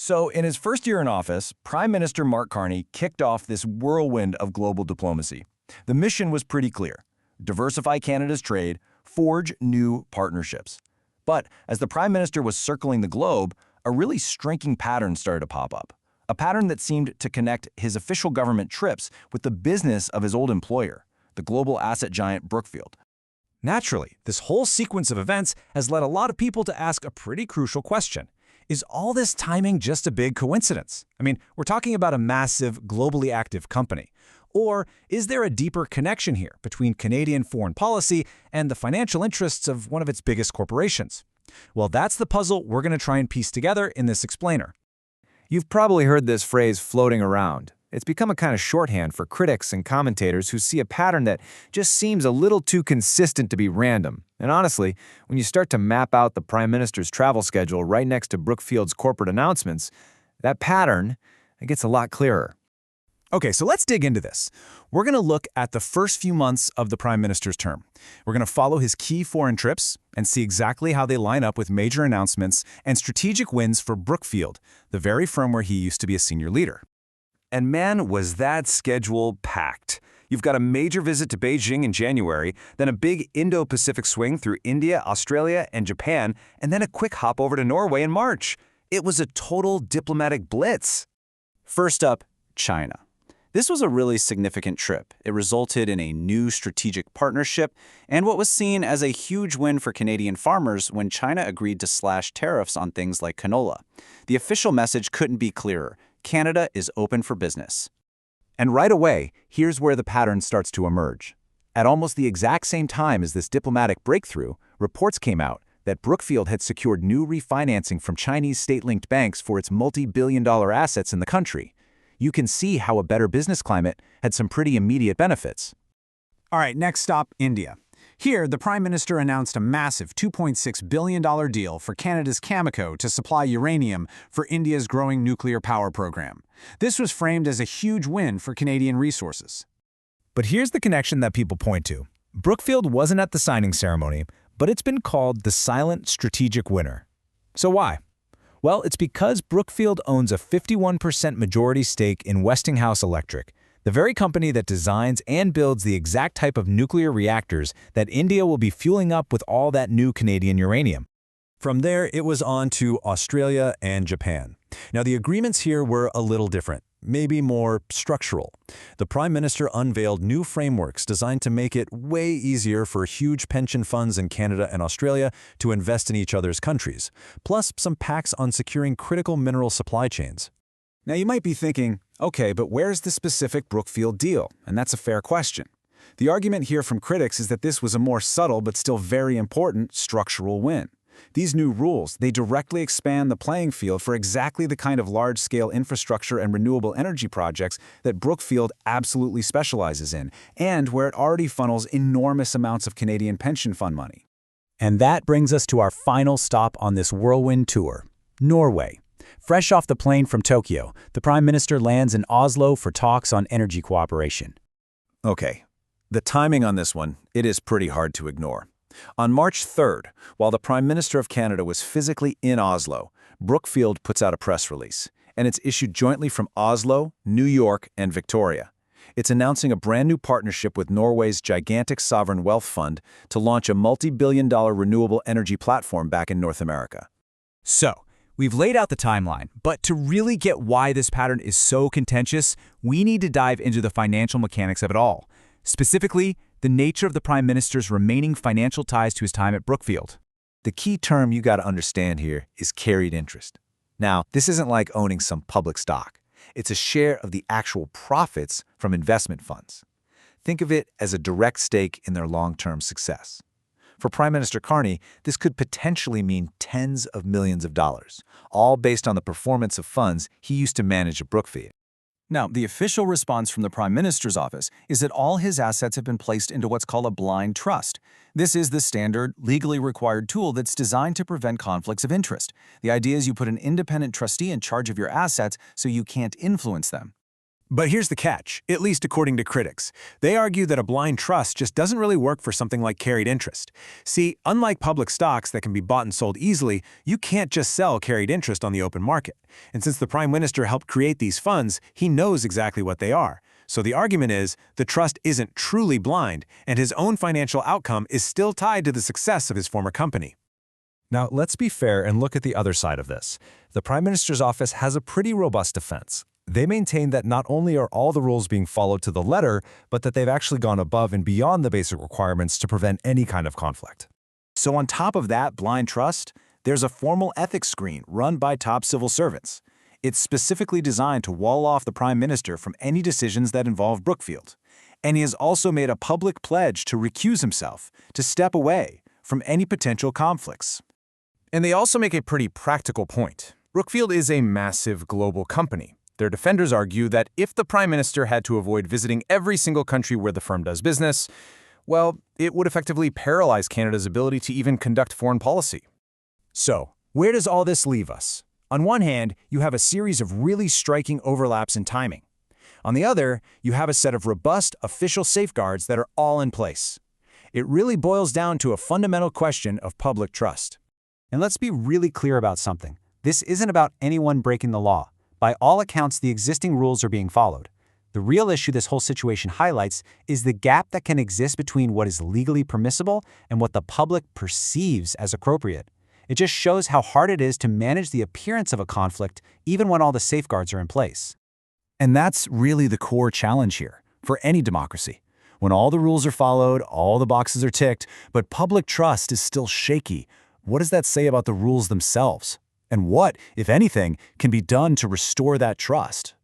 So, in his first year in office, Prime Minister Mark Carney kicked off this whirlwind of global diplomacy. The mission was pretty clear: diversify Canada's trade, forge new partnerships. But as the Prime Minister was circling the globe, a really striking pattern started to pop up. A pattern that seemed to connect his official government trips with the business of his old employer, the global asset giant Brookfield. Naturally, this whole sequence of events has led a lot of people to ask a pretty crucial question. Is all this timing just a big coincidence? I mean, we're talking about a massive, globally active company. Or is there a deeper connection here between Canadian foreign policy and the financial interests of one of its biggest corporations? Well, that's the puzzle we're going to try and piece together in this explainer. You've probably heard this phrase floating around. It's become a kind of shorthand for critics and commentators who see a pattern that just seems a little too consistent to be random. And honestly, when you start to map out the Prime Minister's travel schedule right next to Brookfield's corporate announcements, that pattern, it gets a lot clearer. Okay, so let's dig into this. We're going to look at the first few months of the Prime Minister's term. We're going to follow his key foreign trips and see exactly how they line up with major announcements and strategic wins for Brookfield, the very firm where he used to be a senior leader. And man, was that schedule packed. You've got a major visit to Beijing in January, then a big Indo-Pacific swing through India, Australia, and Japan, and then a quick hop over to Norway in March. It was a total diplomatic blitz. First up, China. This was a really significant trip. It resulted in a new strategic partnership and what was seen as a huge win for Canadian farmers when China agreed to slash tariffs on things like canola. The official message couldn't be clearer: Canada is open for business. And right away, here's where the pattern starts to emerge. At almost the exact same time as this diplomatic breakthrough, reports came out that Brookfield had secured new refinancing from Chinese state-linked banks for its multi-billion-dollar assets in the country. You can see how a better business climate had some pretty immediate benefits. All right, next stop, India. Here, the Prime Minister announced a massive $2.6 billion deal for Canada's Cameco to supply uranium for India's growing nuclear power program. This was framed as a huge win for Canadian resources. But here's the connection that people point to. Brookfield wasn't at the signing ceremony, but it's been called the silent strategic winner. So why? Well, it's because Brookfield owns a 51% majority stake in Westinghouse Electric, the very company that designs and builds the exact type of nuclear reactors that India will be fueling up with all that new Canadian uranium. From there, it was on to Australia and Japan. Now, the agreements here were a little different, maybe more structural. The Prime Minister unveiled new frameworks designed to make it way easier for huge pension funds in Canada and Australia to invest in each other's countries, plus some pacts on securing critical mineral supply chains. Now, you might be thinking, okay, but where's the specific Brookfield deal? And that's a fair question. The argument here from critics is that this was a more subtle but still very important structural win. These new rules, they directly expand the playing field for exactly the kind of large-scale infrastructure and renewable energy projects that Brookfield absolutely specializes in, and where it already funnels enormous amounts of Canadian pension fund money. And that brings us to our final stop on this whirlwind tour, Norway. Fresh off the plane from Tokyo, the Prime Minister lands in Oslo for talks on energy cooperation. Okay, the timing on this one, it is pretty hard to ignore. On March 3rd, while the Prime Minister of Canada was physically in Oslo, Brookfield puts out a press release, and it's issued jointly from Oslo, New York, and Victoria. It's announcing a brand new partnership with Norway's gigantic sovereign wealth fund to launch a multi-billion-dollar renewable energy platform back in North America. So, we've laid out the timeline, but to really get why this pattern is so contentious, we need to dive into the financial mechanics of it all. Specifically, the nature of the Prime Minister's remaining financial ties to his time at Brookfield. The key term you got to understand here is carried interest. Now, this isn't like owning some public stock. It's a share of the actual profits from investment funds. Think of it as a direct stake in their long-term success. For Prime Minister Carney, this could potentially mean tens of millions of dollars, all based on the performance of funds he used to manage at Brookfield. Now, the official response from the Prime Minister's office is that all his assets have been placed into what's called a blind trust. This is the standard, legally required tool that's designed to prevent conflicts of interest. The idea is you put an independent trustee in charge of your assets so you can't influence them. But here's the catch, at least according to critics. They argue that a blind trust just doesn't really work for something like carried interest. See, unlike public stocks that can be bought and sold easily, you can't just sell carried interest on the open market. And since the Prime Minister helped create these funds, he knows exactly what they are. So the argument is, the trust isn't truly blind, and his own financial outcome is still tied to the success of his former company. Now, let's be fair and look at the other side of this. The Prime Minister's office has a pretty robust defense. They maintain that not only are all the rules being followed to the letter, but that they've actually gone above and beyond the basic requirements to prevent any kind of conflict. So on top of that blind trust, there's a formal ethics screen run by top civil servants. It's specifically designed to wall off the Prime Minister from any decisions that involve Brookfield. And he has also made a public pledge to recuse himself, to step away from any potential conflicts. And they also make a pretty practical point. Brookfield is a massive global company. Their defenders argue that if the Prime Minister had to avoid visiting every single country where the firm does business, well, it would effectively paralyze Canada's ability to even conduct foreign policy. So, where does all this leave us? On one hand, you have a series of really striking overlaps in timing. On the other, you have a set of robust official safeguards that are all in place. It really boils down to a fundamental question of public trust. And let's be really clear about something. This isn't about anyone breaking the law. By all accounts, the existing rules are being followed. The real issue this whole situation highlights is the gap that can exist between what is legally permissible and what the public perceives as appropriate. It just shows how hard it is to manage the appearance of a conflict even when all the safeguards are in place. And that's really the core challenge here for any democracy. When all the rules are followed, all the boxes are ticked, but public trust is still shaky, what does that say about the rules themselves? And what, if anything, can be done to restore that trust?